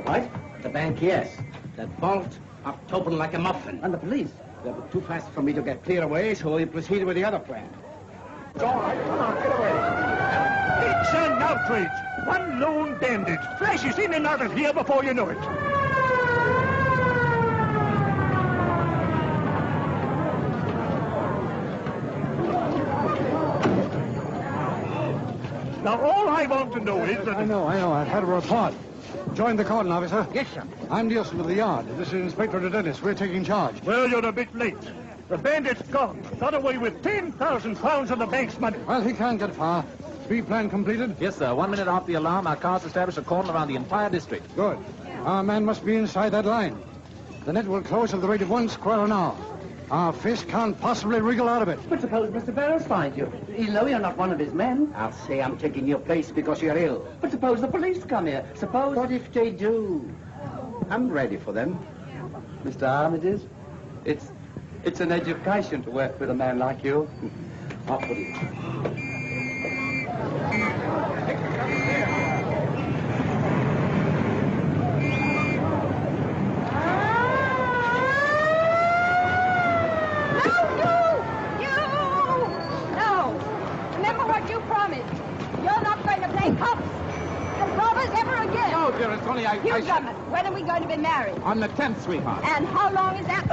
What? The bank, yes. That vault popped open like a muffin. And the police? They were too fast for me to get clear away, so we proceeded with the other plan. It's all right. Come on, get away. It's an outrage. One lone bandit flashes in and out of here before you know it. Now, all I want to know is that... I know. I've had a report. Join the cordon, officer. Yes, sir. I'm Nielsen of the yard. This is Inspector Dennis. We're taking charge. Well, you're a bit late. The bandit's gone. Got away with 10,000 pounds of the bank's money. Well, he can't get far. Pre-plan completed? Yes, sir. 1 minute off the alarm, our cars established a cordon around the entire district. Good. Our man must be inside that line. The net will close at the rate of 1 square an hour. Our fish can't possibly wriggle out of it. But suppose Mr. Barrows finds you. He'll know you're not one of his men. I'll say I'm taking your place because you're ill. But suppose the police come here. Suppose... What if they do? I'm ready for them. Mr. Armitage, it's an education to work with a man like you. Off with it. It's only Drummond, when are we going to be married? On the 10th, sweetheart. And how long is that?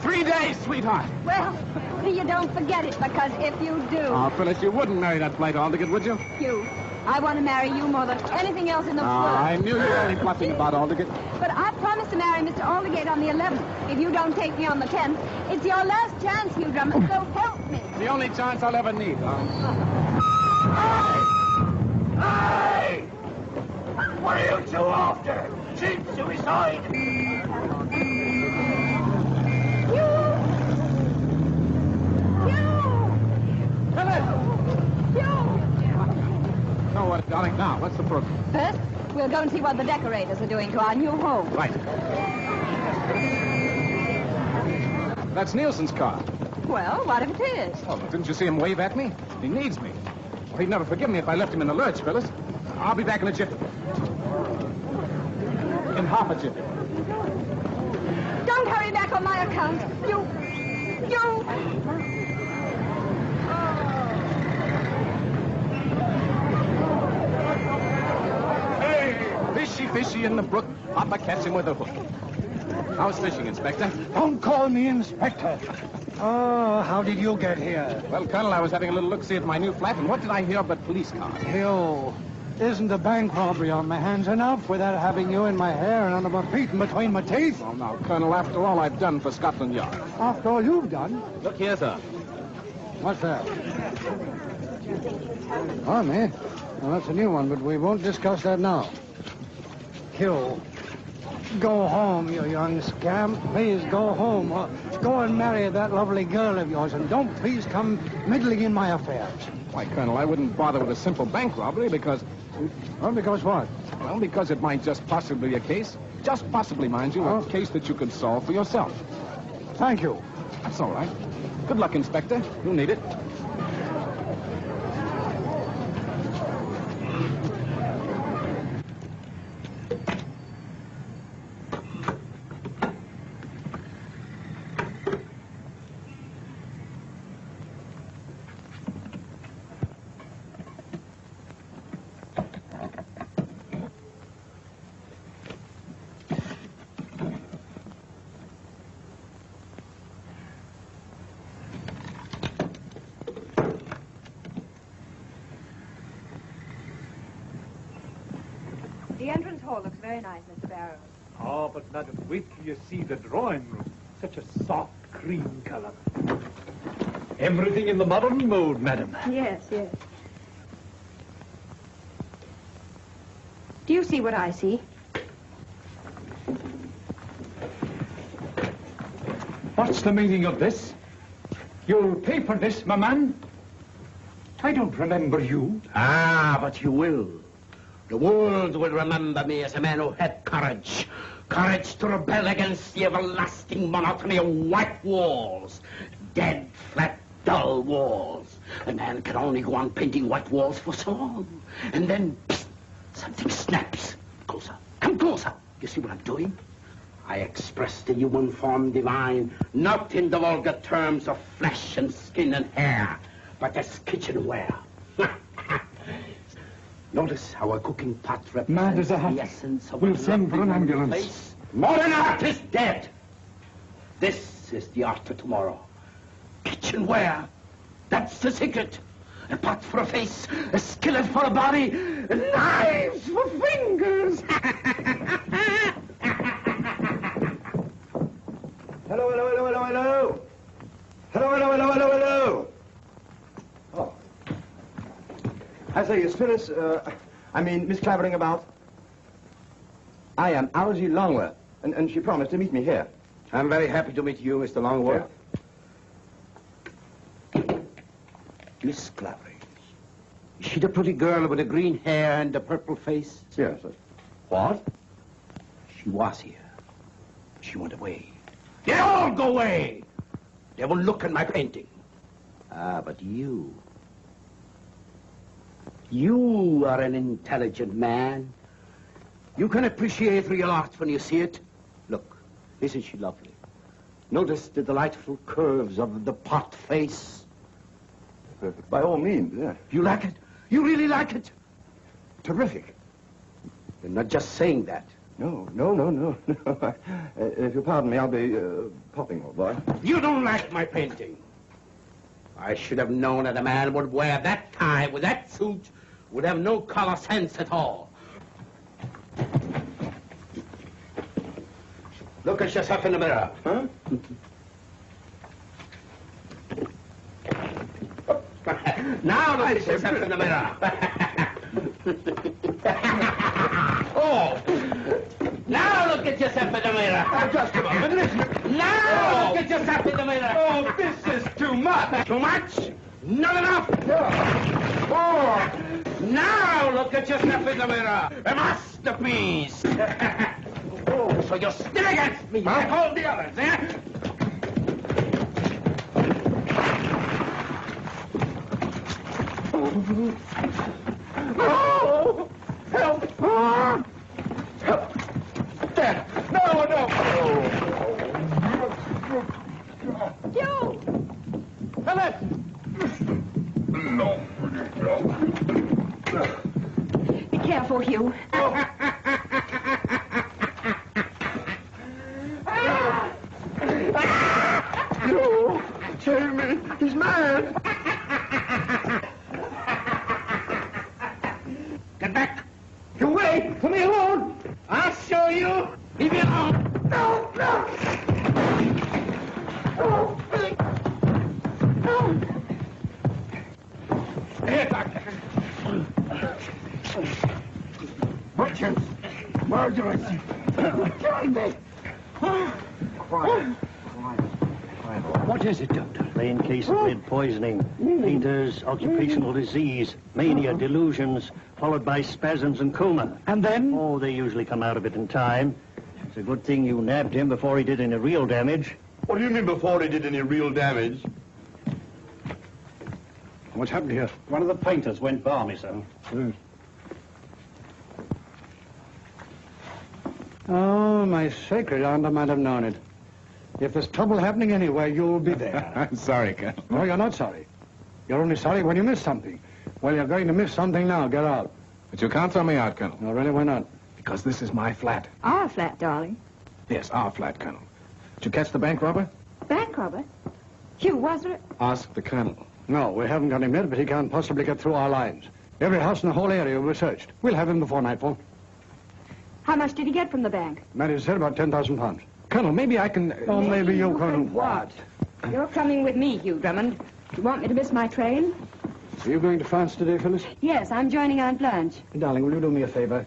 3 days? 3 days, sweetheart. Well, you don't forget it, because if you do... Oh, Phyllis, you wouldn't marry that blight Aldrich, would you? You. I want to marry you more than anything else in the world. I knew you were only bluffing about Aldrich. But I promised to marry Mr. Aldergate on the 11th. If you don't take me on the 10th, it's your last chance, Hugh Drummond, so help me. The only chance I'll ever need, Hey! What are you two after? Cheap suicide! No, what, darling, now, what's the program? First, we'll go and see what the decorators are doing to our new home. Right. That's Nielsen's car. Well, what if it is? Oh, didn't you see him wave at me? He needs me. Well, he'd never forgive me if I left him in the lurch, Phyllis. I'll be back in a jiffy. In half a jiffy. Don't hurry back on my account. You... Hey! Fishy in the brook. Papa catch him with a hook. How's fishing, Inspector? Don't call me Inspector. Oh, how did you get here? Well, Colonel, I was having a little look-see at my new flat, and what did I hear but police cars? You. Isn't a bank robbery on my hands enough without having you in my hair and under my feet and between my teeth? Well, now, Colonel, after all I've done for Scotland Yard. After all you've done? Look here, sir. What's that? Oh, me? Well, that's a new one, but we won't discuss that now. Q. Go home, you young scamp. Please go home. Go and marry that lovely girl of yours, and don't please come meddling in my affairs. Why, Colonel, I wouldn't bother with a simple bank robbery because... Well, because what? Well, because it might just possibly be a case, just possibly, mind you, a case that you could solve for yourself. Thank you. That's all right. Good luck, Inspector. You'll need it. The entrance hall looks very nice, Mr. Barrows. Oh, but madam, wait till you see the drawing room. Such a soft cream color. Everything in the modern mode, madam. Yes. Do you see what I see? What's the meaning of this? You'll pay for this, my man? I don't remember you. Ah, but you will. The world will remember me as a man who had courage. Courage to rebel against the everlasting monotony of white walls. Dead, flat, dull walls. A man can only go on painting white walls for so long. And then, psst, something snaps. Goes up. Come closer. You see what I'm doing? I express the human form divine, not in the vulgar terms of flesh and skin and hair, but as kitchenware. Notice how a cooking pot represents the essence of We'll send for an ambulance. Place. Modern art is dead. This is the art of tomorrow. Kitchenware. That's the secret. A pot for a face, a skillet for a body, knives for fingers. Hello, hello, hello, hello, hello. Hello, hello, hello, hello, hello. Oh. I say, is Phyllis, Miss Clavering about? I am Algy Longworth, and she promised to meet me here. I'm very happy to meet you, Mr. Longworth. Yeah. Miss Clavering. Is she the pretty girl with the green hair and the purple face? Yes. What? She was here. She went away. They all go away. They won't look at my painting. Ah, but you. You are an intelligent man. You can appreciate real art when you see it. Look, isn't she lovely? Notice the delightful curves of the pot face. By all means, yeah. You like it? You really like it? Terrific. You're not just saying that. No. If you'll pardon me, I'll be popping, old boy. You don't like my painting. I should have known that a man would wear that tie with that suit would have no color sense at all. Look at yourself in the mirror. Huh? Now look at yourself in the mirror. Oh! Now look at yourself in the mirror. Just a moment, listen. Now look at yourself in the mirror. Oh, this is too much. Too much? Not enough. Oh! Now look at yourself in the mirror. A masterpiece. Oh, so you're still against me, like all the others, eh? Oh! Help! Help! There! No! Hugh! Phyllis! No. Be careful, Hugh. No! Save me! He's mad! Get back. You wait! Leave me alone! I'll show you. Leave me alone. No! Oh, Phyllis! No! Here, doctor. Butchers! Murderers! Killing me! Quiet. What is it, Doctor? Plain case of lead poisoning. Painter's occupational disease, mania, delusions, followed by spasms and coma. And then? Oh, they usually come out of it in time. It's a good thing you nabbed him before he did any real damage. What do you mean before he did any real damage? What's happened here? One of the painters went balmy, sir. Oh, my sacred aunt, I might have known it. If there's trouble happening anywhere, you'll be there. I'm sorry, Colonel. No, you're not sorry. You're only sorry when you miss something. Well, you're going to miss something now. Get out. But you can't throw me out, Colonel. No, really, why not? Because this is my flat. Our flat, darling. Yes, our flat, Colonel. Did you catch the bank robber? Bank robber? Hugh, was it? Ask the Colonel. No, we haven't got him yet, but he can't possibly get through our lines. Every house in the whole area will be searched. We'll have him before nightfall. How much did he get from the bank? Mary said about 10,000 pounds. Colonel, maybe I can... Oh, maybe you can what? You're coming with me, Hugh Drummond. You want me to miss my train? Are you going to France today, Phyllis? Yes, I'm joining Aunt Blanche. Darling, will you do me a favor?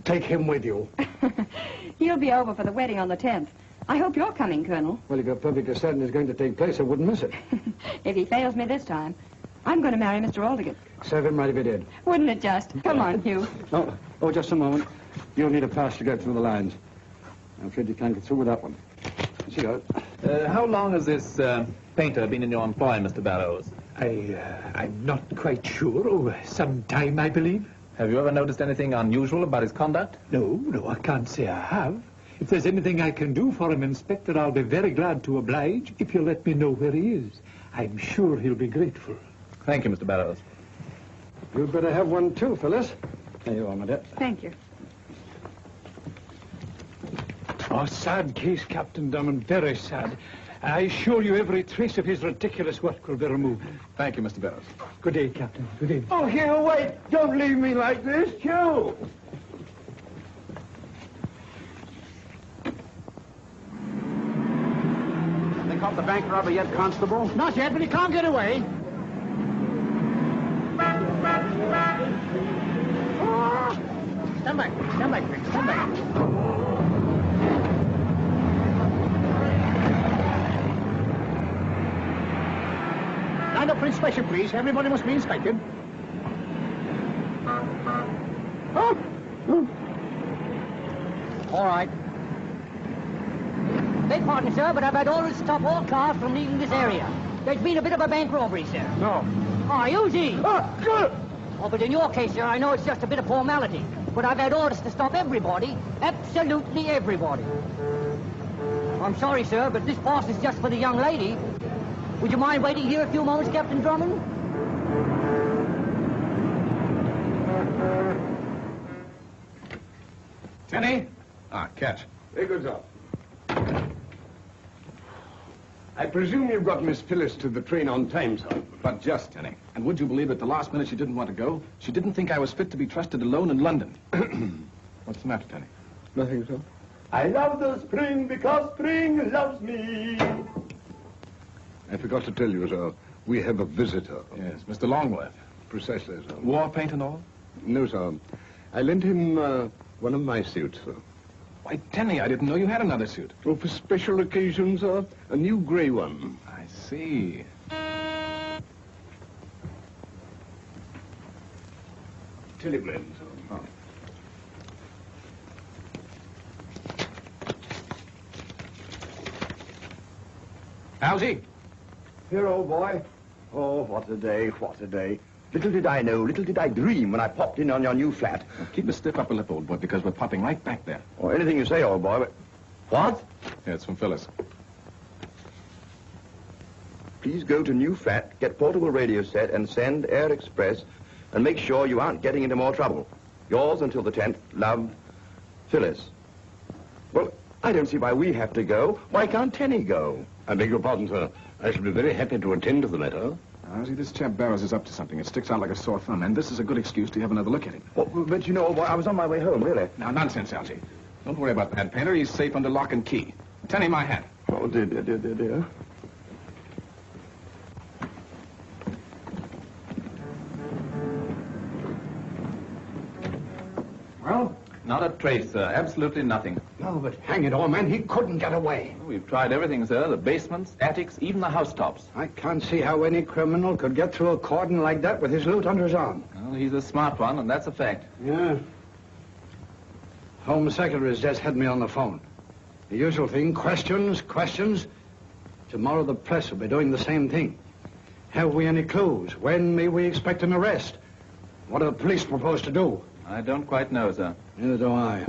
Take him with you. He'll be over for the wedding on the 10th. I hope you're coming, Colonel. Well, if you're perfectly certain it's going to take place, I wouldn't miss it. If he fails me this time, I'm going to marry Mr. Aldgate. Serve him right if he did. Wouldn't it just? Come on, Hugh. Oh, just a moment. You'll need a pass to get through the lines. I'm afraid you can't get through with that one. See you. How long has this painter been in your employ, Mr. Barrows? I'm not quite sure. Oh, some time, I believe. Have you ever noticed anything unusual about his conduct? No, I can't say I have. If there's anything I can do for him, Inspector, I'll be very glad to oblige if you'll let me know where he is. I'm sure he'll be grateful. Thank you, Mr. Barrows. You'd better have one too, Phyllis. There you are, my dear. Thank you. Oh, sad case, Captain Drummond, very sad. I assure you every trace of his ridiculous work will be removed. Thank you, Mr. Barrows. Good day, Captain. Good day. Oh, Hugh, wait! Don't leave me like this, Hugh! They caught the bank robber yet, Constable? Not yet, but he can't get away. Stand back, Rick, stand back. Line up for inspection, please. Everybody must be inspected. All right. Beg pardon, sir, but I've had orders to stop all cars from leaving this area. There's been a bit of a bank robbery, sir. No. Oh, easy. Oh, but in your case, sir, I know it's just a bit of formality. But I've had orders to stop everybody. Absolutely everybody. I'm sorry, sir, but this pass is just for the young lady. Would you mind waiting here a few moments, Captain Drummond? Tenny? Ah, catch. Very good, sir. I presume you've got Miss Phyllis to the train on time, sir. But just, Tenny. And would you believe at the last minute she didn't want to go? She didn't think I was fit to be trusted alone in London. What's the matter, Tenny? Nothing, sir. I love the spring because spring loves me. I forgot to tell you, sir, we have a visitor. Yes, Mr. Longworth. Precisely, sir. War paint and all? No, sir. I lent him one of my suits, sir. Why, Tenny, I didn't know you had another suit. Oh, for special occasions, sir. A new grey one. I see. Telegram, sir. Oh. How's he? Here, old boy. Oh, what a day, what a day. Little did I know, little did I dream when I popped in on your new flat. Well, keep a stiff upper lip, old boy, because we're popping right back there. Oh, anything you say, old boy, but... What? Yeah, it's from Phyllis. Please go to new flat, get portable radio set, and send Air Express, and make sure you aren't getting into more trouble. Yours until the 10th, love, Phyllis. Well, I don't see why we have to go. Why can't Tenny go? I beg your pardon, sir. I shall be very happy to attend to the matter. See, this chap Barrows is up to something. It sticks out like a sore thumb, and this is a good excuse to have another look at him. Well, but you know, old boy, I was on my way home, really. Now, nonsense, Algy. Don't worry about that painter. He's safe under lock and key. Tenny, my hat. Oh, dear, dear, dear, dear, dear. Well? Not a trace, sir. Absolutely nothing. No, but hang it all, man, he couldn't get away. We've tried everything, sir. The basements, attics, even the housetops. I can't see how any criminal could get through a cordon like that with his loot under his arm. Well, he's a smart one, and that's a fact. Yeah. Home Secretary's just had me on the phone. The usual thing, questions, questions. Tomorrow the press will be doing the same thing. Have we any clues? When may we expect an arrest? What do the police propose to do? I don't quite know, sir. Neither do I.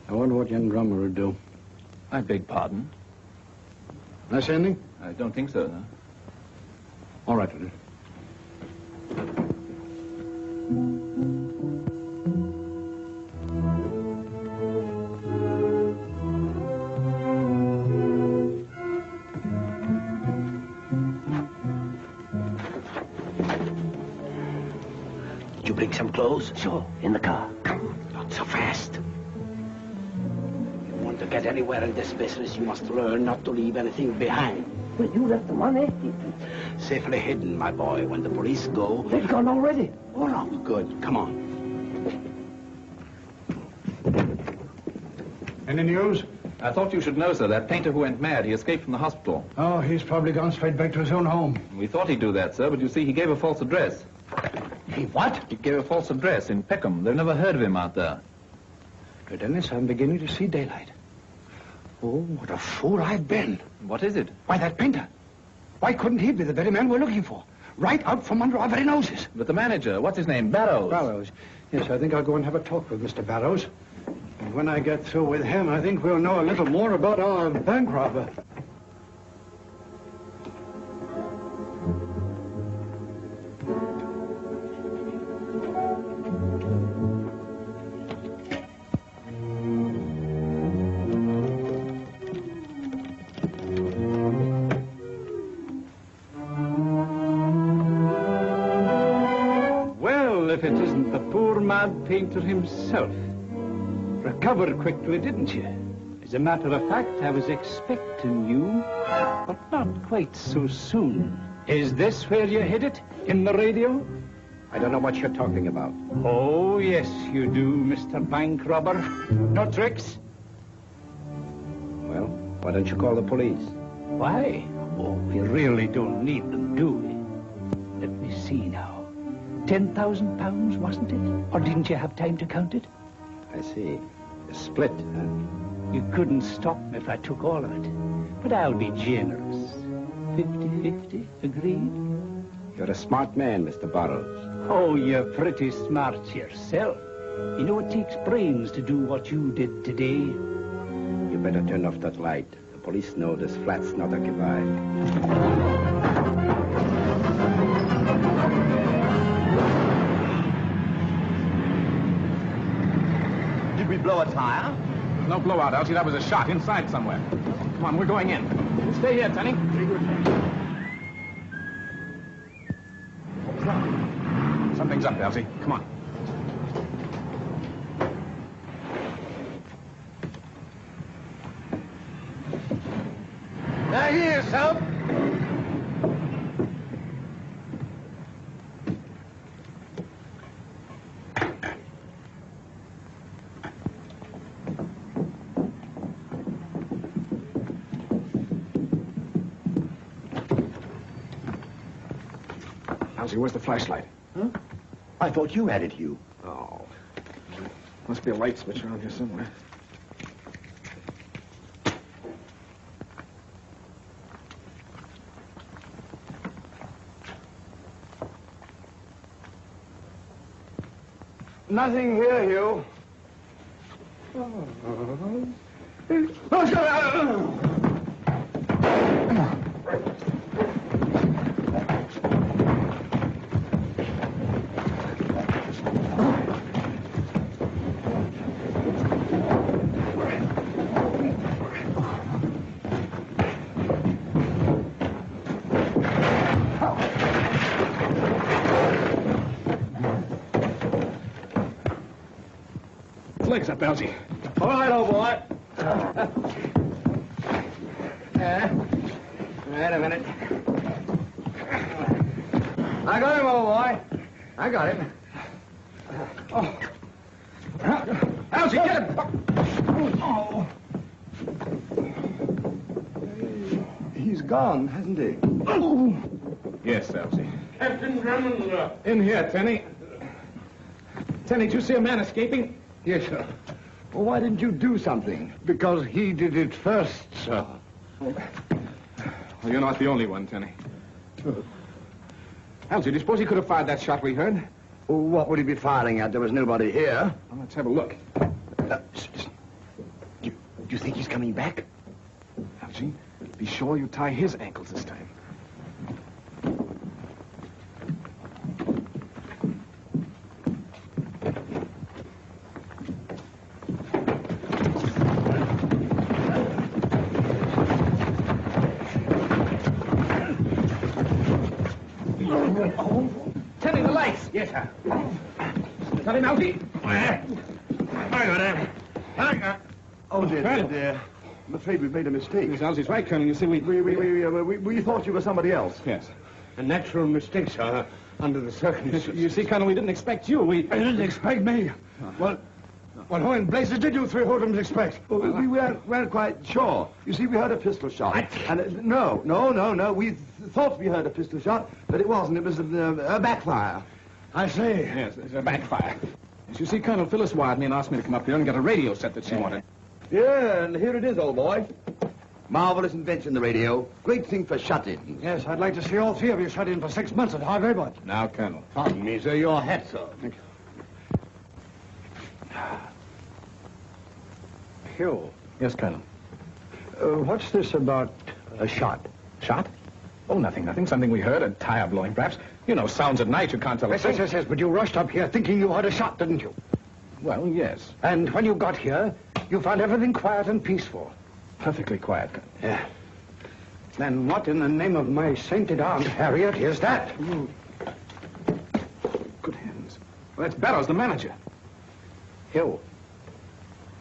I wonder what young Drummond would do. I beg pardon. Did I say anything? I don't think so, no. All right, then. Did you bring some clothes? Sure, in the car. Come, not so fast. If you want to get anywhere in this business, you must learn not to leave anything behind. Well, you left the money. Safely hidden, my boy. When the police go... They've gone already. Oh, no. Good. Come on. Any news? I thought you should know, sir. That painter who went mad, he escaped from the hospital. Oh, he's probably gone straight back to his own home. We thought he'd do that, sir, but you see, he gave a false address. He what? He gave a false address in Peckham. They've never heard of him out there. Good Dennis, I'm beginning to see daylight. Oh, what a fool I've been. What is it? Why, that painter. Why couldn't he be the very man we're looking for? Right out from under our very noses. But the manager, what's his name? Barrows. Barrows. Yes, I think I'll go and have a talk with Mr. Barrows. And when I get through with him, I think we'll know a little more about our bank robber. If it isn't the poor mad painter himself. Recovered quickly, didn't you? As a matter of fact, I was expecting you, but not quite so soon. Is this where you hid it? In the radio? I don't know what you're talking about. Oh, yes, you do, Mr. Bank Robber. No tricks? Well, why don't you call the police? Why? Oh, we really don't need them, do we? Let me see now. £10,000, wasn't it? Or didn't you have time to count it? I see. A split, huh? You couldn't stop me if I took all of it. But I'll be generous. 50-50, agreed? You're a smart man, Mr. Barrows. Oh, you're pretty smart yourself. You know it takes brains to do what you did today. You better turn off that light. The police know this flat's not occupied. Did we blow a tire? No blowout, Elsie. That was a shot inside somewhere. Come on, we're going in. Stay here, Tenny. Something's up, Elsie. Come on. Now here, son. Elsie, where's the flashlight? Huh? I thought you had it, Hugh. Oh. Must be a light switch around here somewhere. Nothing here, Hugh. Legs up, Elsie. All right, old boy. Wait a minute. I got him, old boy. I got him. Oh. Elsie, get him! Oh. He's gone, hasn't he? Yes, Elsie. Captain Drummond. In here, Tenny. Tenny, did you see a man escaping? Yes, sir. Well, why didn't you do something? Because he did it first, sir. Well, you're not the only one, Tenny. Elsie, do you suppose he could have fired that shot we heard? Well, what would he be firing at? There was nobody here. Well, let's have a look. Do you think he's coming back? Elsie, be sure you tie his ankles this time. Tenny, the lights! Yes, sir. Got him, Elsie? I got him. Oh, dear. I'm afraid we've made a mistake. Yes, Elsie's right, Colonel. You see, we thought you were somebody else. Yes. A natural mistake, sir, under the circumstances. You see, Colonel, we didn't expect you. You didn't expect me. Well, who in blazes did you three hoodlums expect? Well, we weren't quite sure. You see, we heard a pistol shot. And no. We thought we heard a pistol shot, but it wasn't. It was a backfire. I say. Yes, it's a backfire. As you see, Colonel Phyllis wired me and asked me to come up here and get a radio set that she wanted. Yeah, and here it is, old boy. Marvelous invention, the radio. Great thing for shut-ins. Yes, I'd like to see all three of you shut in for 6 months at Harvard. Now, Colonel. Pardon me, sir. Your hat, sir. Thank you. Hugh, Yes, Colonel. what's this about a shot? Shot? Oh, nothing. Something we heard. A tire blowing, perhaps. You know, sounds at night. You can't tell. Yes, but you rushed up here thinking you heard a shot, didn't you? Well, yes. And when you got here, you found everything quiet and peaceful. Perfectly quiet, Colonel. Yeah. Then what in the name of my sainted Aunt Harriet is that? Good heavens. Well, that's Barrows, the manager. Hugh,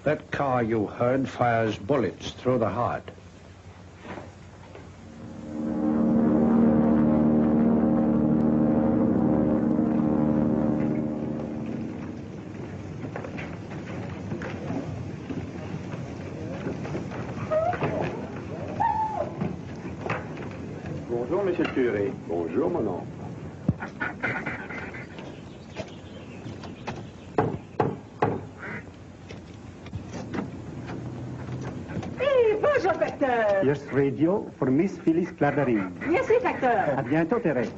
that car you heard fires bullets through the heart. Bonjour, Monsieur le Curé. Bonjour, mon oncle. Hey, bonjour, Facteur. Yes, radio for Miss Phyllis Clavering. Merci, Facteur. À bientôt, Thérèse.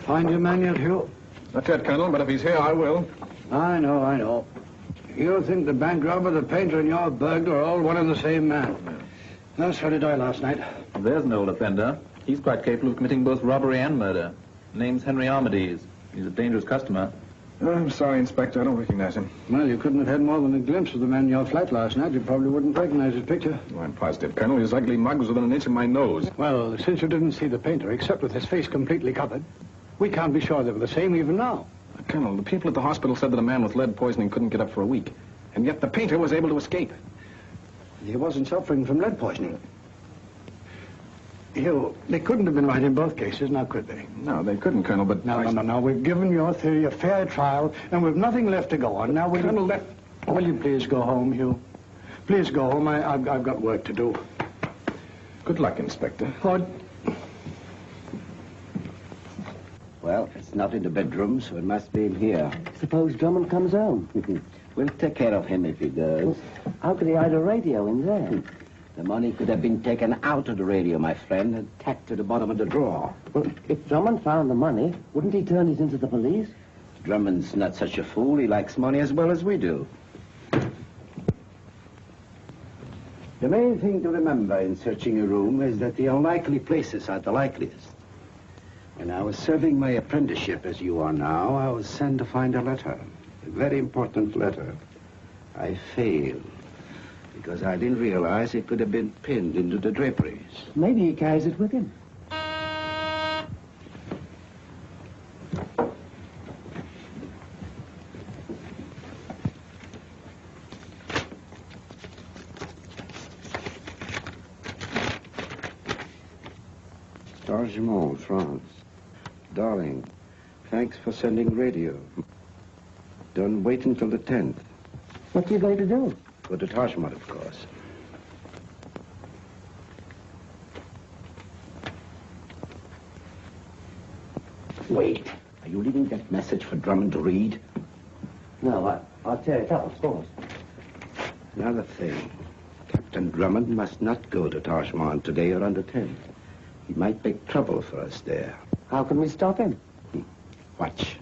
Find your man yet, Hugh? Not yet, Colonel, but if he's here, I will. I know. You think the bank robber, the painter, and your burglar are all one and the same man. No, so did I last night. There's an old offender. He's quite capable of committing both robbery and murder. Name's Henry Armides. He's a dangerous customer. Oh, I'm sorry, Inspector. I don't recognize him. Well, you couldn't have had more than a glimpse of the man in your flat last night. You probably wouldn't recognize his picture. Oh, I'm positive, Colonel. His ugly mug was within an inch of my nose. Well, since you didn't see the painter, except with his face completely covered, we can't be sure they were the same even now. Colonel, the people at the hospital said that a man with lead poisoning couldn't get up for a week. And yet the painter was able to escape. He wasn't suffering from lead poisoning. Hugh, they couldn't have been right in both cases, now could they? No, they couldn't, Colonel, but... No. We've given your theory a fair trial, and we've nothing left to go on. Now, will Colonel, will you please go home, Hugh? Please go home. I've got work to do. Good luck, Inspector. Well, it's not in the bedroom, so it must be in here. Suppose Drummond comes home. We'll take care of him if he does. How could he hide a radio in there? The money could have been taken out of the radio, my friend, and tacked to the bottom of the drawer. Well, if Drummond found the money, wouldn't he turn it into the police? Drummond's not such a fool. He likes money as well as we do. The main thing to remember in searching a room is that the unlikely places are the likeliest. When I was serving my apprenticeship as you are now, I was sent to find a letter. A very important letter. I failed. Because I didn't realize it could have been pinned into the draperies. Maybe he carries it with him. Drummond, France. Darling, thanks for sending radio. Don't wait until the 10th. What are you going to do? Go to Drummond, of course. Wait. Are you leaving that message for Drummond to read? No, I'll tear it up, of course. Another thing. Captain Drummond must not go to Drummond today or on the 10th. He might make trouble for us there. How can we stop him? Watch.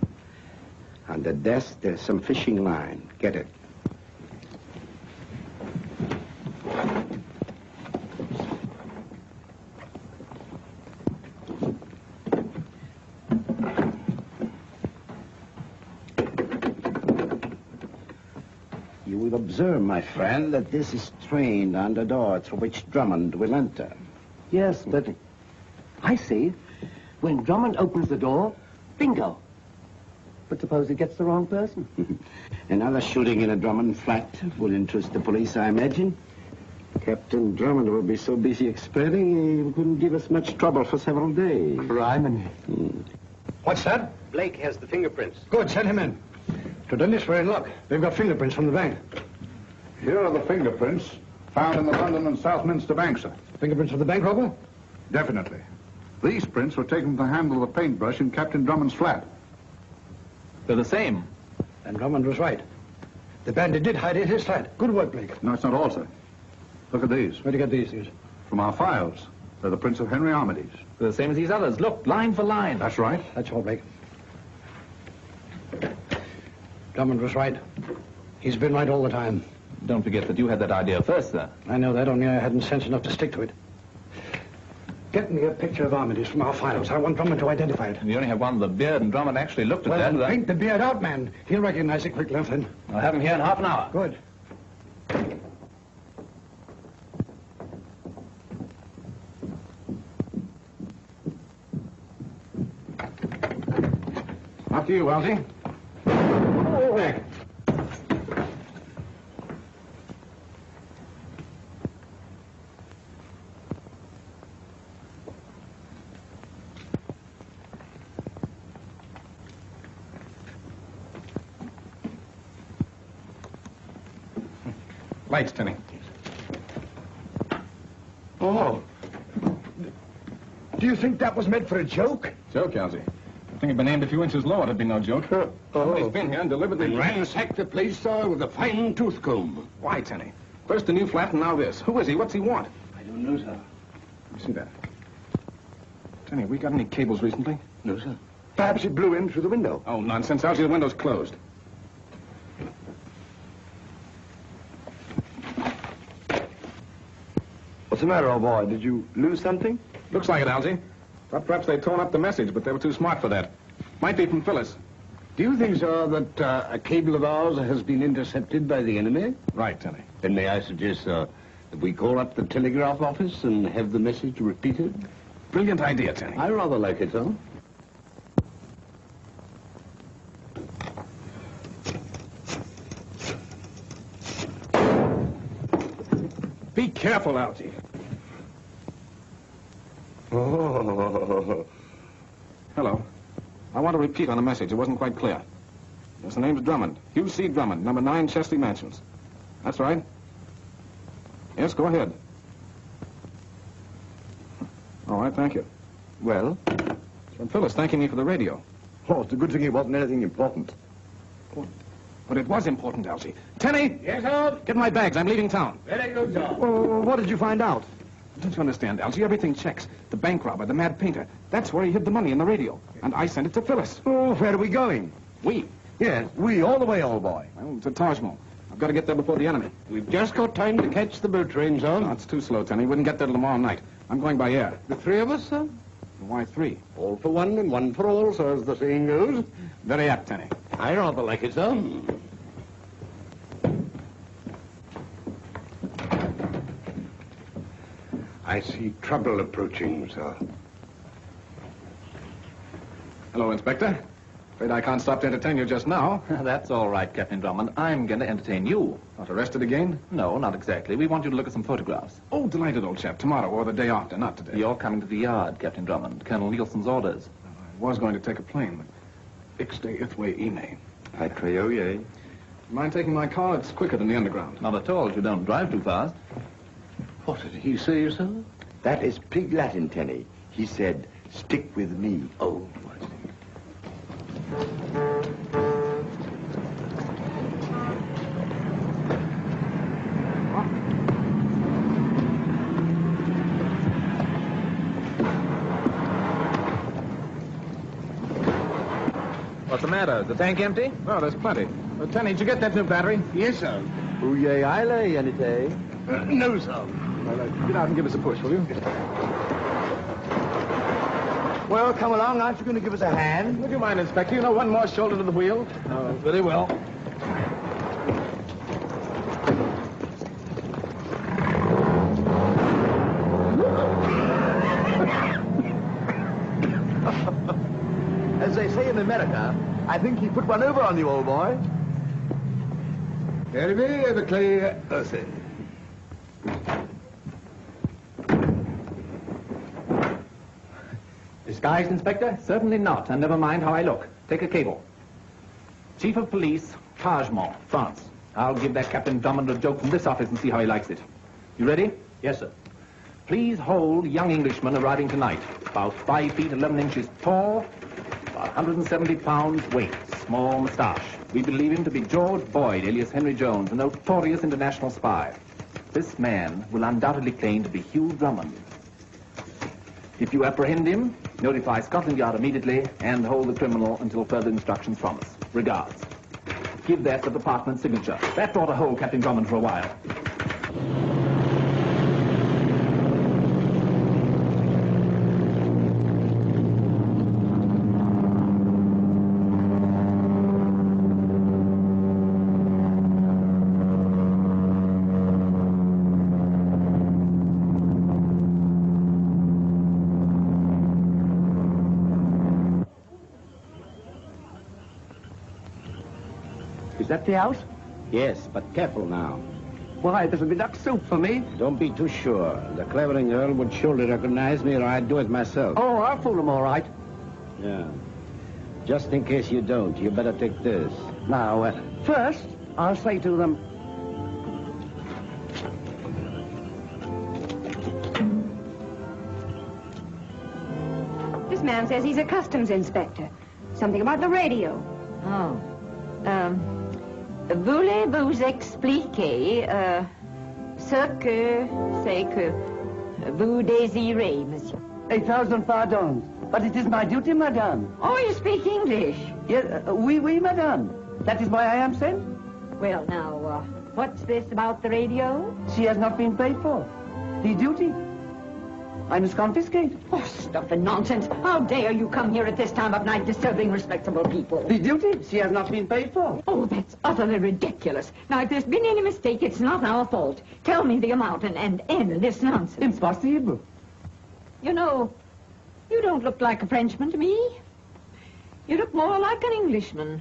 On the desk, there's some fishing line. Get it. You will observe, my friend, that this is trained on the door through which Drummond will enter. Yes, but I see. When Drummond opens the door, bingo. But suppose he gets the wrong person? Another shooting in a Drummond flat will interest the police, I imagine. Captain Drummond will be so busy explaining he couldn't give us much trouble for several days. Criminy. What's that? Blake has the fingerprints. Good, send him in. To Dennis, we're in luck. They've got fingerprints from the bank. Here are the fingerprints found in the London and Southminster bank, sir. Fingerprints of the bank robber? Definitely. These prints were taken from the handle of a paintbrush in Captain Drummond's flat. They're the same. And Drummond was right. The bandit did hide in his flat. Good work, Blake. No, it's not all, sir. Look at these. Where'd you get these things? From our files. They're the prints of Henry Armitage. They're the same as these others. Look, line for line. That's right. That's all, Blake. Drummond was right. He's been right all the time. Don't forget that you had that idea first, sir. I know that, only I hadn't sense enough to stick to it. Get me a picture of Armitage from our files. I want Drummond to identify it. You only have one with a beard, and Drummond actually looked at Well, that. then paint the beard out, man. He'll recognize it quick, Lieutenant. I'll have him here in half an hour. Good. After you, Elsie. Oh. Lights, Tenny. Oh. Do you think that was meant for a joke? Joke, Elsie. If thing had been aimed a few inches lower, it'd be no joke. Somebody's been here and deliberately ransacked the place, sir, with a fine tooth comb. Why, Tenny? First the new flat and now this. Who is he? What's he want? I don't know, sir. You see that? Tenny, have we got any cables recently? No, sir. Perhaps it blew in through the window. Oh, nonsense. Elsie, the window's closed. What's the matter, old boy? Did you lose something? Looks like it, Algy. Thought perhaps they'd torn up the message, but they were too smart for that. Might be from Phyllis. Do you think, sir, that a cable of ours has been intercepted by the enemy? Right, Tenny. Then may I suggest, sir, that we call up the telegraph office and have the message repeated? Brilliant idea, Tenny. I rather like it, sir. Be careful, Algy. Oh. Hello. I want to repeat on the message. It wasn't quite clear. Yes, the name's Drummond. Hugh C. Drummond, number 9 Chesley Mansions. That's right. Yes, go ahead. All right, thank you. Well? It's from Phyllis thanking me for the radio. Oh, it's a good thing it wasn't anything important. But it was important, Algy. Tenny! Yes, sir? Get my bags. I'm leaving town. Very good, sir. Well, what did you find out? Don't you understand, Algy? Everything checks. The bank robber, the mad painter. That's where he hid the money in the radio. And I sent it to Phyllis. Oh, where are we going? We? Yes, we, all the way, old boy. Well, to Taj Mahal. I've got to get there before the enemy. We've just got time to catch the boat train, sir. No, it's too slow, Tenny. Wouldn't get there till tomorrow night. I'm going by air. The three of us, sir? Why 3? All for one and one for all, sir, as the saying goes. Very apt, Tenny. I rather like it, sir. I see trouble approaching, sir. Hello, Inspector. Afraid I can't stop to entertain you just now. That's all right, Captain Drummond. I'm going to entertain you. Not arrested again? No, not exactly. We want you to look at some photographs. Oh, delighted, old chap. Tomorrow or the day after, not today. You're coming to the yard, Captain Drummond. Colonel Nielsen's orders. I was going to take a plane, but Ixte Ithwe Ine. I pray, oh, yea. Mind taking my car? It's quicker than the underground. Not at all if you don't drive too fast. What did he say, sir? That is pig Latin, Tenny. He said, stick with me. Oh, I see. What's the matter? Is the tank empty? Oh, there's plenty. Tenny, did you get that new battery? Yes, sir. Oh, yea, I lay, any day. No, sir. Well, get out and give us a push, will you? Well, come along. Aren't you going to give us a hand? Would you mind, Inspector? You know, one more shoulder to the wheel. Oh, very well. As they say in America, I think he put one over on you, old boy. Very the clear earthy. Disguised, Inspector? Certainly not, and never mind how I look. Take a cable. Chief of Police, Taj Mahal, France. I'll give that Captain Drummond a joke from this office and see how he likes it. You ready? Yes, sir. Please hold young Englishman arriving tonight. About 5 feet 11 inches tall, 170 pounds weight, small moustache. We believe him to be George Boyd, alias Henry Jones, a notorious international spy. This man will undoubtedly claim to be Hugh Drummond. If you apprehend him, notify Scotland Yard immediately and hold the criminal until further instructions from us. Regards. Give that the department's signature. That ought to hold Captain Drummond for a while. Is that the house? Yes, but careful now. Why, this will be duck soup for me. Don't be too sure. The Clavering Earl would surely recognize me, or I'd do it myself. Oh, I'll fool him all right. Yeah. Just in case you don't, you better take this. Now, first, I'll say to them, This man says he's a customs inspector. Something about the radio. Oh. Voulez-vous expliquer ce que c'est que vous désirez, monsieur? 1,000 pardons. But it is my duty, madame. Oh, you speak English? Yes, oui, madame. That is why I am sent. Well, now, what's this about the radio? She has not been paid for. The duty. I must confiscate. Oh, stuff and nonsense. How dare you come here at this time of night disturbing respectable people? The duty. She has not been paid for. Oh, that's utterly ridiculous. Now, if there's been any mistake, it's not our fault. Tell me the amount and end this nonsense. Impossible. You know, you don't look like a Frenchman to me. You look more like an Englishman.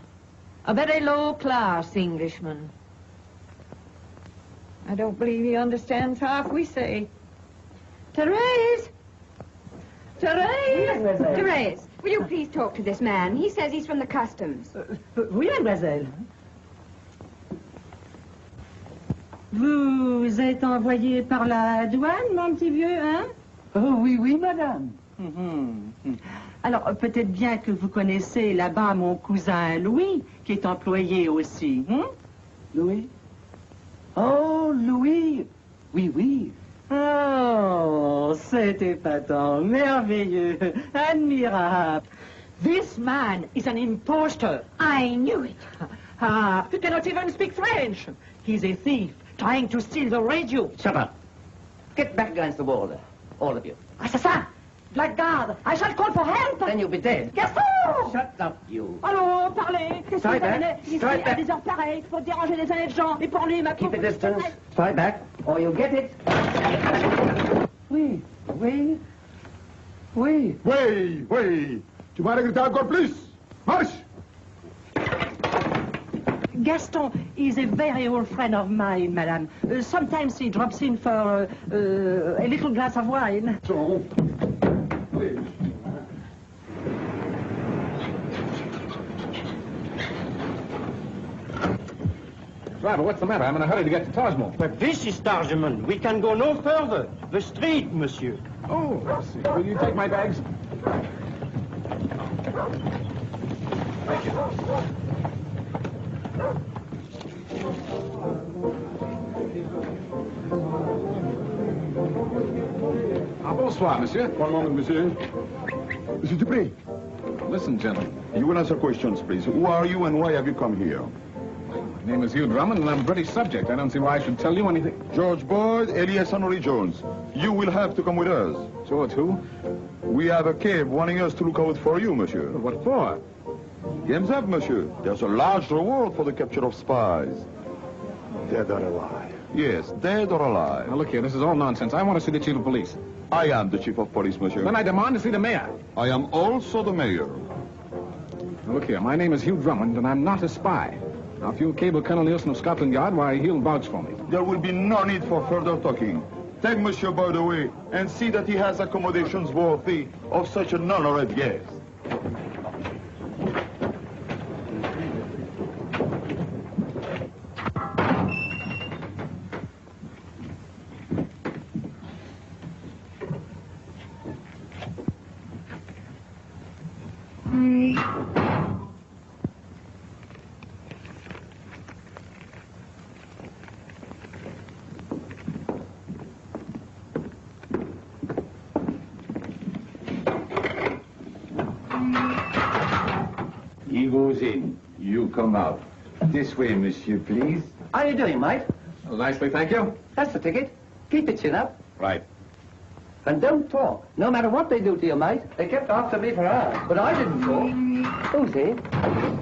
A very low-class Englishman. I don't believe he understands half we say. Therese! Therese! Therese, will you please talk to this man? He says he's from the customs. Oui, mademoiselle. Vous êtes envoyé par la douane, mon petit vieux, hein? Oh, oui, madame. Alors, peut-être bien que vous connaissez là-bas mon cousin Louis, qui est employé aussi, hein? Louis? Oh, Louis. Oui. Oh, c'est épatant, merveilleux, admirable. This man is an impostor. I knew it. He cannot even speak French. He's a thief, trying to steal the radio. Shut up. Get back against the wall there, all of you. Assassin! Blackguard! I shall call for help! Then you'll be dead. Gaston! Shut up, you. Allô, parlez! Qu'est-ce que Strike vous back. avez ici Strike à back. des heures pareilles pour déranger les honnêtes gens et pour lui, ma Keep pauvre a distance. petite- Strike back, or you'll get it. Oui. Oui. Tu m'as regretté encore plus. Marche. Gaston is a very old friend of mine, madame. Sometimes he drops in for a little glass of wine. Driver, what's the matter? I'm in a hurry to get to Taj Mahal. But this is Tarjman. We can go no further. The street, monsieur. Oh, I see. Will you take my bags? Thank you. Bonsoir, monsieur. One moment, monsieur. Monsieur Dupré. Listen, gentlemen. You will answer questions, please. Who are you and why have you come here? My name is Hugh Drummond, and I'm a British subject. I don't see why I should tell you anything. George Boyd, alias Henry Jones. You will have to come with us. George who? We have a cave wanting us to look out for you, monsieur. What for? Game's up, monsieur. There's a large reward for the capture of spies. Dead or alive? Yes, dead or alive. Now, look here, this is all nonsense. I want to see the chief of police. I am the chief of police, monsieur. Then I demand to see the mayor. I am also the mayor. Now, look here, my name is Hugh Drummond, and I'm not a spy. Now, if you'll cable Colonel Nielsen of Scotland Yard, why, he'll vouch for me. There will be no need for further talking. Take monsieur by the way and see that he has accommodations worthy of such an honored guest. goes in, you come out. This way, monsieur, please. How are you doing, mate? Well, nicely, thank you. That's the ticket. Keep your chin up. Right. And don't talk, no matter what they do to you, mate. They kept after me for hours, but I didn't talk. Who's he?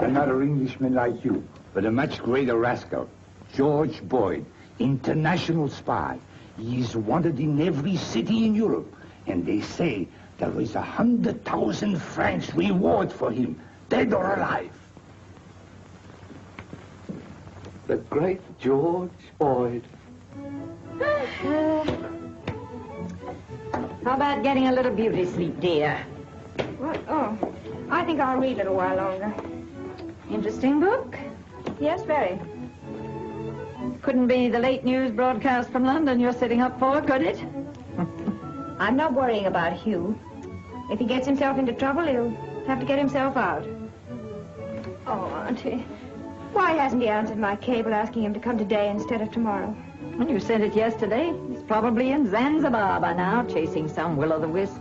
Another Englishman like you, but a much greater rascal. George Boyd, international spy. He's wanted in every city in Europe. And they say there is 100,000 francs reward for him, dead or alive. The great George Boyd. How about getting a little beauty sleep, dear? What? Oh, I think I'll read it a while longer. Interesting book? Yes, very. Couldn't be the late news broadcast from London you're sitting up for, could it? I'm not worrying about Hugh. If he gets himself into trouble, he'll have to get himself out. Oh, Auntie, why hasn't he answered my cable asking him to come today instead of tomorrow? When you sent it yesterday, he's probably in Zanzibar by now, chasing some will-o'-the-wisp.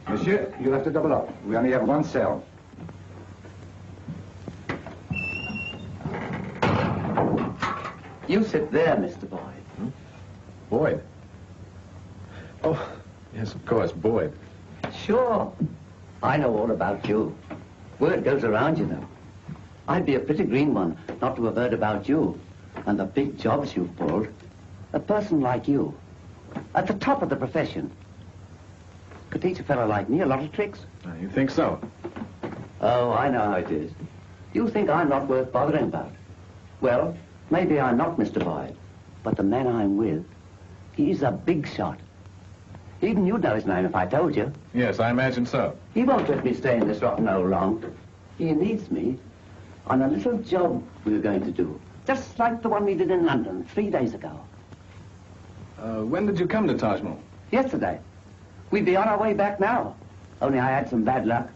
Monsieur, you'll have to double up. We only have one cell. You sit there, Mr. Boyd. Boyd? Oh, yes, of course, Boyd. Sure. I know all about you. Word goes around, you know. I'd be a pretty green one not to have heard about you and the big jobs you've pulled. A person like you, at the top of the profession, could teach a fellow like me a lot of tricks. You think so? Oh, I know how it is. You think I'm not worth bothering about. Well, maybe I'm not, Mr. Boyd, but the man I'm with, he's a big shot. Even you'd know his name if I told you. Yes, I imagine so. He won't let me stay in this rotten hole long. He needs me on a little job we were going to do, just like the one we did in London 3 days ago. When did you come to Taj Mahal? Yesterday. We'd be on our way back now, only I had some bad luck.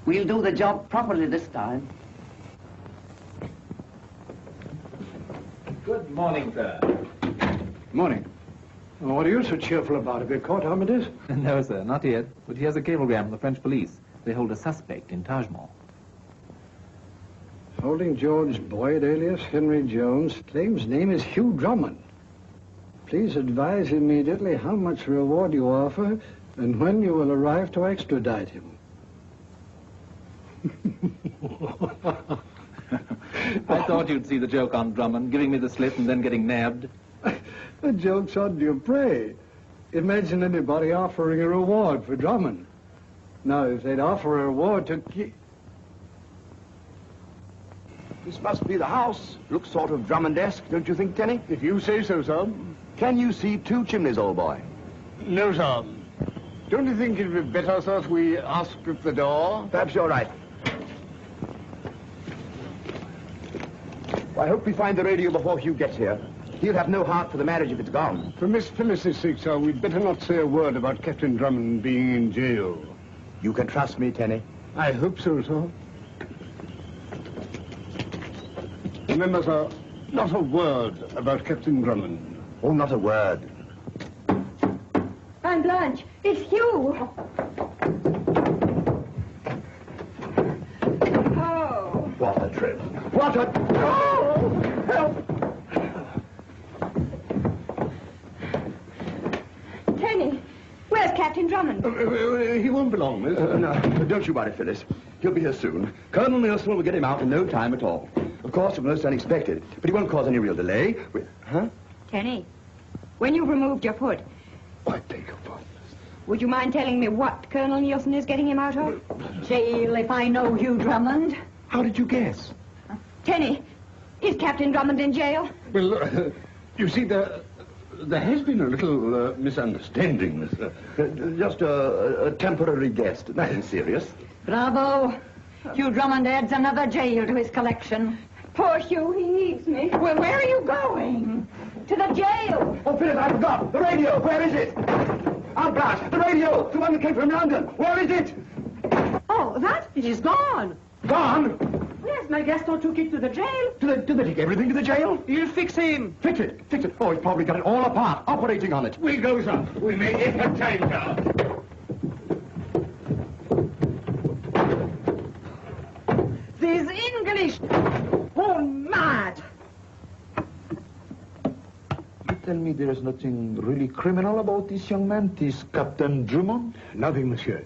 We'll do the job properly this time. Good morning, sir. Morning. Well, what are you so cheerful about? Have you caught Amadeus? No, sir, not yet. But here's a cablegram from the French police. They hold a suspect in Taj Mahal. Holding George Boyd, alias Henry Jones, claims name is Hugh Drummond. Please advise immediately how much reward you offer and when you will arrive to extradite him. I thought you'd see the joke on Drummond, giving me the slip and then getting nabbed. The joke's on your prey. Imagine anybody offering a reward for Drummond. Now, if they'd offer a reward to... This must be the house. Looks sort of Drummond-esque, don't you think, Tenny? If you say so, sir. Can you see 2 chimneys, old boy? No, sir. Don't you think it'd be better, sir, if we ask at the door? Perhaps you're right. Well, I hope we find the radio before Hugh gets here. He'll have no heart for the marriage if it's gone. For Miss Phyllis's sake, sir, we'd better not say a word about Captain Drummond being in jail. You can trust me, Tenny. I hope so, sir. Remember, sir, not a word about Captain Drummond. Oh, not a word. Aunt Blanche, it's Hugh. Oh. What a trip. What a... Oh! Help! Tenny, where's Captain Drummond? He won't be long, miss. No, don't you worry, Phyllis. He'll be here soon. Colonel Nielsen will get him out in no time at all. Of course, it was most unexpected, but he won't cause any real delay. Huh? Tenny, when you've removed your foot, I beg your pardon. would you mind telling me what Colonel Nielsen is getting him out of? Jail if I know Hugh Drummond. How did you guess? Tenny, is Captain Drummond in jail? Well, you see, there has been a little misunderstanding, miss. Just a temporary guess. Nothing serious. Bravo. Hugh Drummond adds another jail to his collection. Poor Hugh, he needs me. Well, where are you going? To the jail. Oh, Phyllis, I forgot. The radio. Where is it? Aunt Blanche, the radio. The one that came from London. Where is it? Oh, that? It is gone. Gone? Yes, my Gaston took it to the jail. Did they take everything to the jail? He'll fix him. Fix it. Fix it. Oh, he's probably got it all apart, operating on it. We go, sir. We may get a time, sir. These English... Oh, mad! You tell me there is nothing really criminal about this young man, this Captain Drummond? Nothing, monsieur.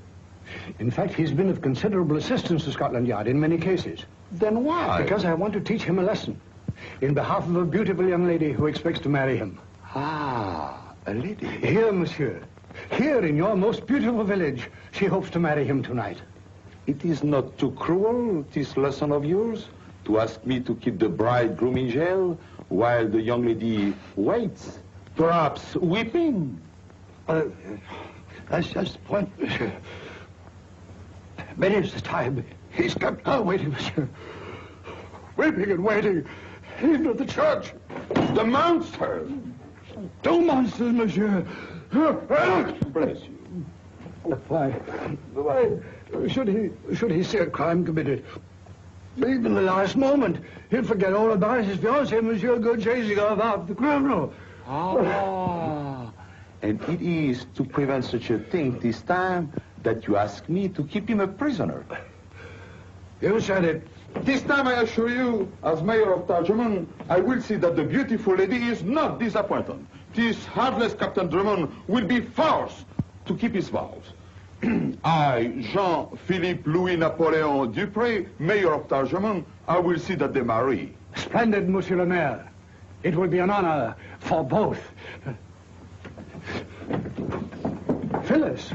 In fact, he's been of considerable assistance to Scotland Yard in many cases. Then why? Because I want to teach him a lesson. In behalf of a beautiful young lady who expects to marry him. Ah, a lady. Here, monsieur. Here, in your most beautiful village, she hopes to marry him tonight. It is not too cruel, this lesson of yours, to ask me to keep the bridegroom in jail while the young lady waits, perhaps weeping. That's just the point, monsieur. Many is the time he's kept her waiting, monsieur. Weeping and waiting, even at the church. The monster! 2 monsters, monsieur. Bless you. Why should he see a crime committed? Even the last moment, he'll forget all about his fiancée, Monsieur, go chasing off after the criminal. Ah, and it is to prevent such a thing this time that you ask me to keep him a prisoner. You said it. This time, I assure you, as mayor of Tarjaman, I will see that the beautiful lady is not disappointed. This heartless Captain Drummond will be forced to keep his vows. I, Jean-Philippe Louis-Napoléon Dupré, mayor of Tarjaman, I will see that they marry. Splendid, Monsieur le Maire. It will be an honor for both. Phyllis.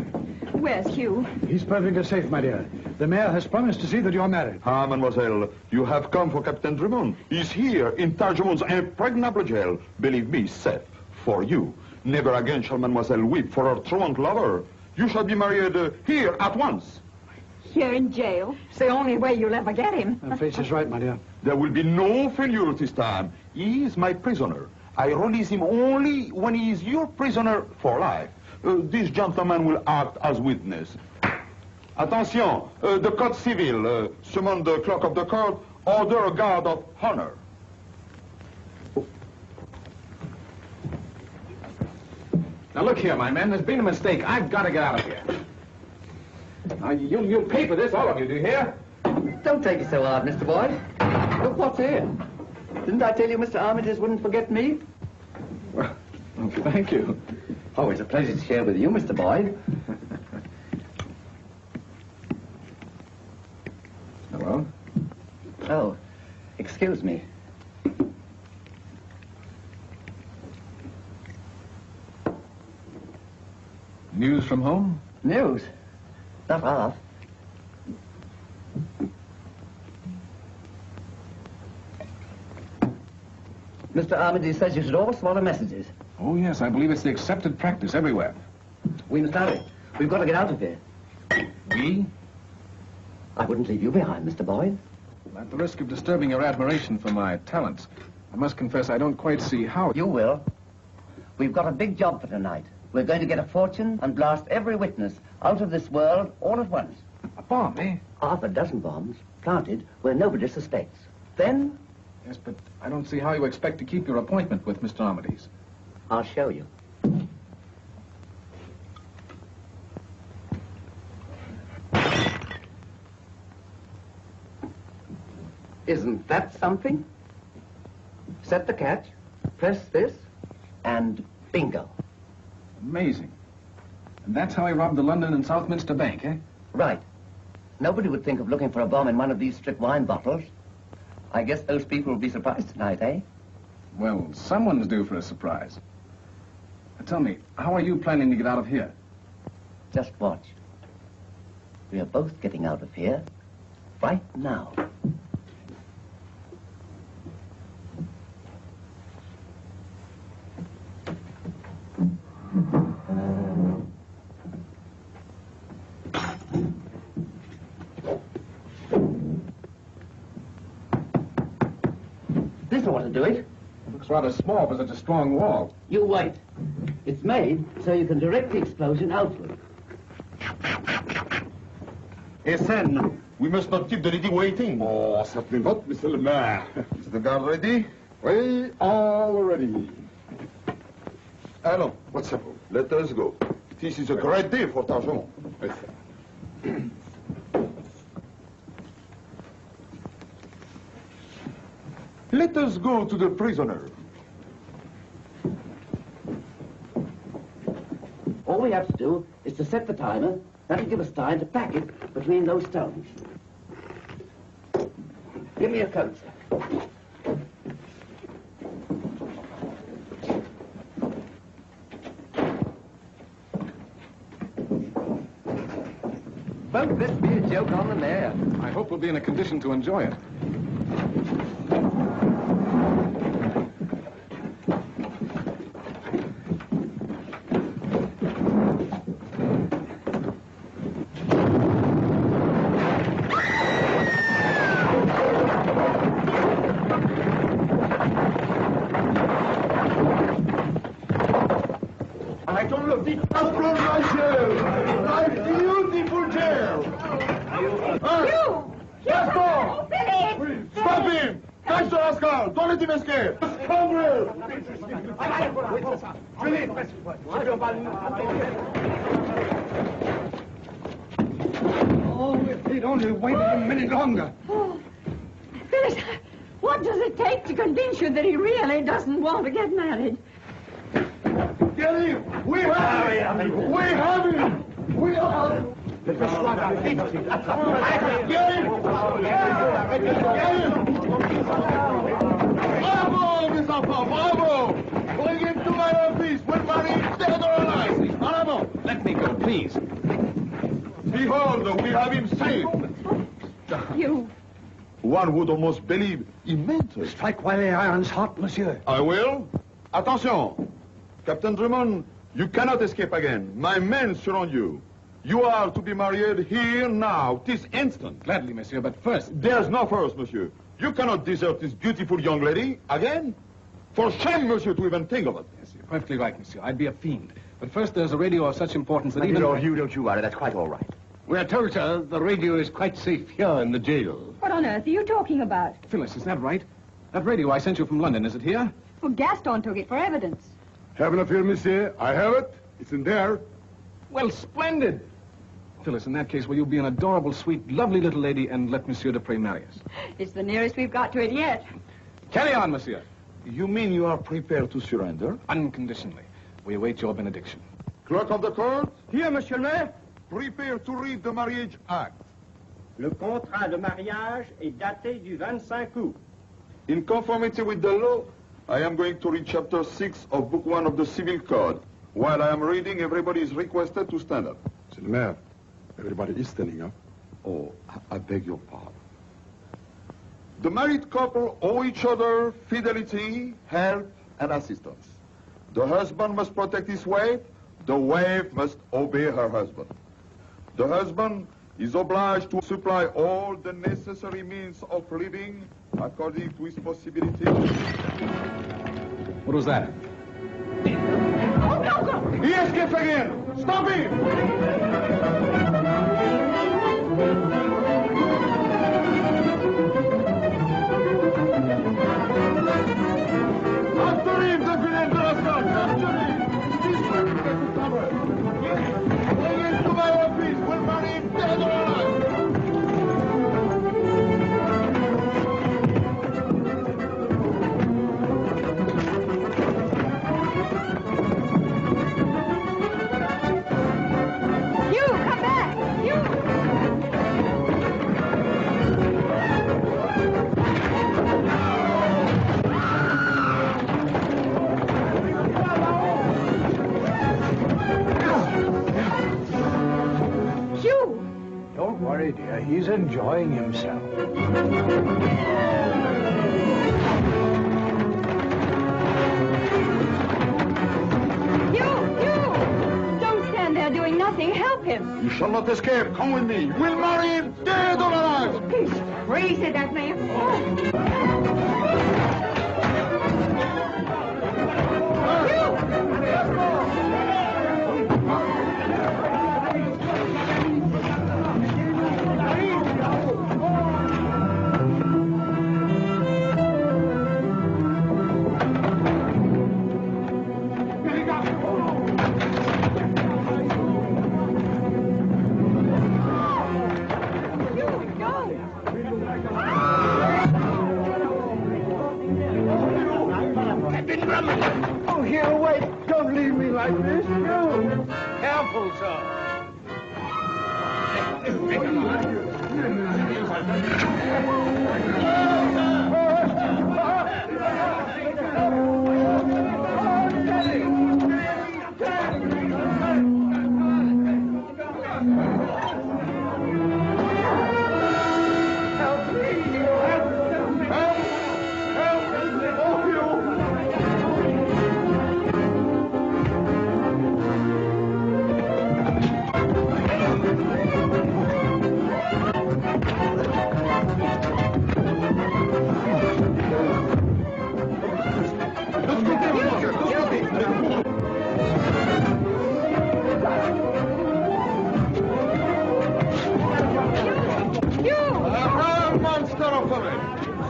Where's Hugh? He's perfectly safe, my dear. The mayor has promised to see that you're married. Ah, mademoiselle, you have come for Captain Drummond. He's here in Tarjaman's impregnable jail. Believe me, safe for you. Never again shall mademoiselle weep for her truant lover. You shall be married here at once. Here in jail? It's the only way you'll ever get him. Fitz is right, my dear. There will be no failure this time. He is my prisoner. I release him only when he is your prisoner for life. This gentleman will act as witness. Attention, the Code Civil, summon the clerk of the court, order a guard of honor. Now look here, my men, there's been a mistake. I've got to get out of here. Now, you'll pay for this, all of you, do you hear? Don't take it so hard, Mr. Boyd. Look what's here. Didn't I tell you Mr. Armitage wouldn't forget me? Well, thank you. Oh, it's a pleasure to share with you, Mr. Boyd. Hello? Oh, excuse me. News from home? News? Not half. Mr. Armitage says you should always swallow messages. Oh, yes, I believe it's the accepted practice everywhere. We must hurry. We've got to get out of here. We? I wouldn't leave you behind, Mr. Boyd. At the risk of disturbing your admiration for my talents, I must confess I don't quite see how... You will. We've got a big job for tonight. We're going to get a fortune and blast every witness out of this world all at once. A bomb, eh? Half a dozen bombs planted where nobody suspects. Then... Yes, but I don't see how you expect to keep your appointment with Mr. Armitage. I'll show you. Isn't that something? Set the catch, press this, and bingo. Amazing. And that's how he robbed the London and Southminster Bank, eh? Right. Nobody would think of looking for a bomb in one of these strip wine bottles. I guess those people will be surprised tonight, eh? Well, someone's due for a surprise. Now, tell me, how are you planning to get out of here? Just watch. We are both getting out of here right now. This ought to do it. Looks rather small for such a strong wall. You wait. It's made so you can direct the explosion outward. Essen, we must not keep the lady waiting. Oh, certainly not, Monsieur le Maire. Is the guard ready? We all ready. Allons, what's up? Let us go. This is a great day for Tarjaman. Yes, sir. Let us go to the prisoner. All we have to do is to set the timer. That'll give us time to pack it between those stones. Give me a coat, sir. Won't this be a joke on the mayor? I hope we'll be in a condition to enjoy it. I don't know the upper my jail. My beautiful jail. Gaston! Stop him! Catch the rascal! Don't let him escape! Scoundrel! Oh, if he'd only waited a minute longer. Oh, Phyllis, what does it take to convince you that he really doesn't want to get married? Get him! We have him! We have him! We have him! Get him! Get him! Bravo, Miss Alpha! Bravo! Bring him to my office! We'll marry him dead or alive! Bravo! Let me go, please. Behold, we have him safe! You... One would almost believe he meant it. Strike while the iron's hot, monsieur. I will. Attention! Captain Drummond, you cannot escape again. My men surround you. You are to be married here, now, this instant. Gladly, monsieur, but first... There's no first, monsieur. You cannot desert this beautiful young lady again. For shame, monsieur, to even think of it. Yes, you're perfectly right, monsieur. I'd be a fiend. But first, there's a radio of such importance that Don't you worry. That's quite all right. We're told, sir, the radio is quite safe here in the jail. What on earth are you talking about? Phyllis, is that right? That radio I sent you from London, is it here? Well, Gaston took it for evidence. Have no fear, monsieur. I have it. It's in there. Well, splendid. Phyllis, in that case, will you be an adorable, sweet, lovely little lady and let Monsieur Dupre marry us? It's the nearest we've got to it yet. Carry on, monsieur. You mean you are prepared to surrender? Unconditionally. We await your benediction. Clerk of the court, Here, monsieur le maire. prepare to read the marriage act. Le contrat de mariage est daté du 25 août. In conformity with the law, I am going to read chapter 6 of book 1 of the Civil Code. While I am reading, everybody is requested to stand up. C'est le maire. Everybody is standing up. Oh, I beg your pardon. The married couple owe each other fidelity, help, and assistance. The husband must protect his wife. The wife must obey her husband. The husband is obliged to supply all the necessary means of living according to his possibilities. What was that? Oh, no! He escapes again! Stop him! After him, the villain rascal! After him! Bring him to my office! We'll marry him dead or alive! You, come back! You! Hugh! Don't worry, dear. He's enjoying himself. You! Don't stand there doing nothing. Help him. You shall not escape. Come with me. We'll marry him dead or alive. He's crazy, that man. You, go! Drummond! Oh, here, wait. Don't leave me like this. You. Careful, sir.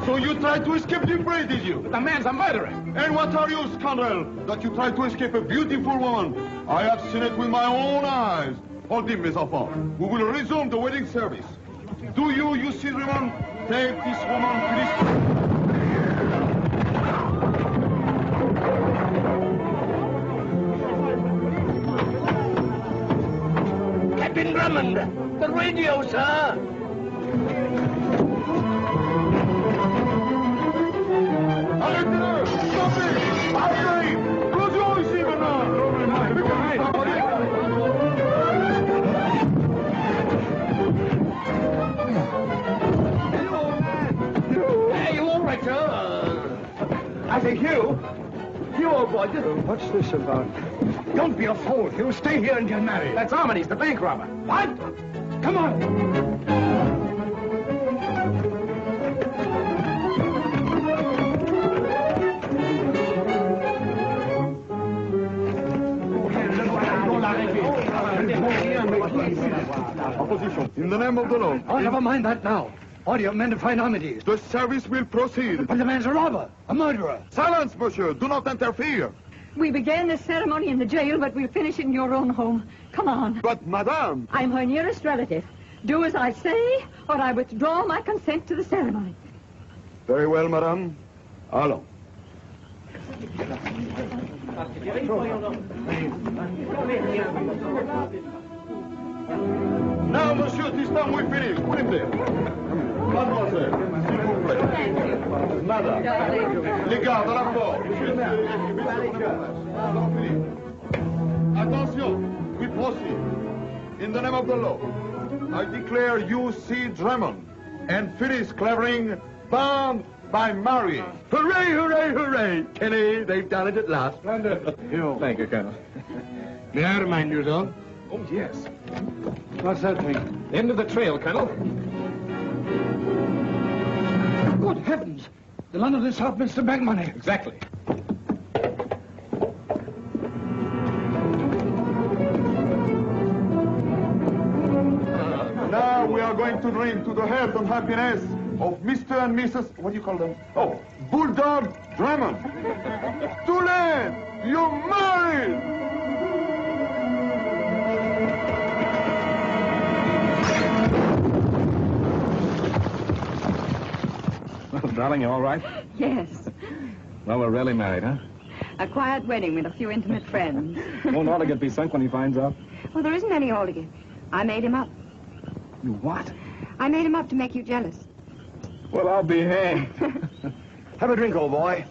So you tried to escape the fray, did you? But the man's a murderer. And what are you, scoundrel, that you tried to escape a beautiful woman? I have seen it with my own eyes. Hold him, mes enfants. We will resume the wedding service. Do you see Drummond? Take this woman, please. Captain Drummond, the radio, sir. Arrêtez-le! Stoppez! Arrêtez! Closons ici maintenant! Hey, you all right, sir? I say, Hugh. You old boy, what's this about? Don't be a fool, Hugh. Stay here and get married. That's Armitage, the bank robber. What? Come on. Opposition. In the name of the law. Oh, never mind that now. Order men to find Armitage. The service will proceed. But the man's a robber, a murderer. Silence, monsieur. Do not interfere. We began this ceremony in the jail, but we'll finish it in your own home. Come on. But, madame... I'm her nearest relative. Do as I say, or I withdraw my consent to the ceremony. Very well, madame. Allons. Now, monsieur, this time we finish. Put him there. Mademoiselle, s'il vous plaît. Madame. Les gardes, à la porte. Attention, we proceed. In the name of the law, I declare you see Drummond and Phyllis Clavering bound by marrying. Hooray, hooray, hooray! Kenny, they've done it at last. Splendid. Thank you, Colonel. May I remind you, though? Oh, yes. What's that thing? End of the trail, Colonel. Good heavens! The London and Southminster bank money. Exactly. Now we are going to drink to the health and happiness of Mr. and Mrs. What do you call them? Oh, Bulldog Drummond. Too late! You're married! Well, darling, you all right? Yes. Well, we're really married, huh? A quiet wedding with a few intimate friends. Won't Alligat be sunk when he finds out? Well, there isn't any Aldigan. I made him up. You what? I made him up to make you jealous. Well, I'll be hanged. Have a drink, old boy.